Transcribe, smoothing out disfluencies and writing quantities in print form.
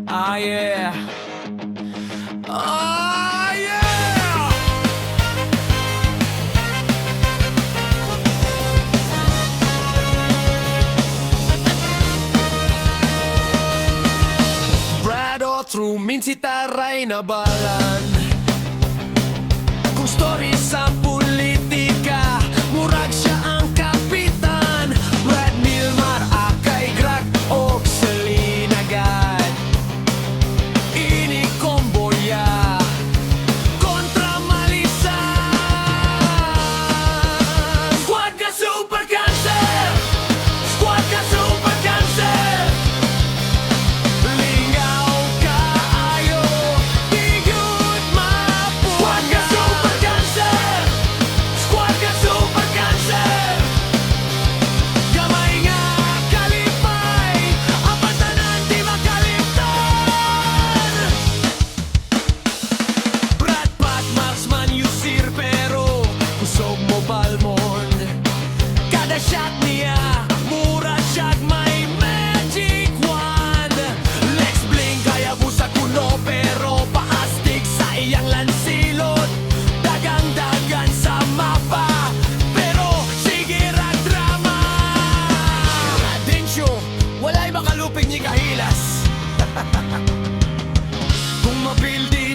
Ah, yeah. Ah, yeah. Brado, through minsi taray na balan. Kung story sa politika, murag siya ang kapitan. Brad Milmar, Akay Grag, o Salinagad. Ini komboya kontra Malisan. Squad ka super cancer, squad ka super cancer. Lingaw ka ayo, di good mapo. Squad ka super cancer, squad ka super cancer. Gamay nga kalipay, apan tanan di makalimtan. Brad Pat Marksman Yusir pero kusog mo balmon. Kada shot niya mura siyag may magic wand. Lex Bling kaya busa kuno pero paastig sa iyang lansilot. Dagang-dagan sa mapa pero sige ra drama. Densyo, walay makalupig ni kahilas. Kung mapildi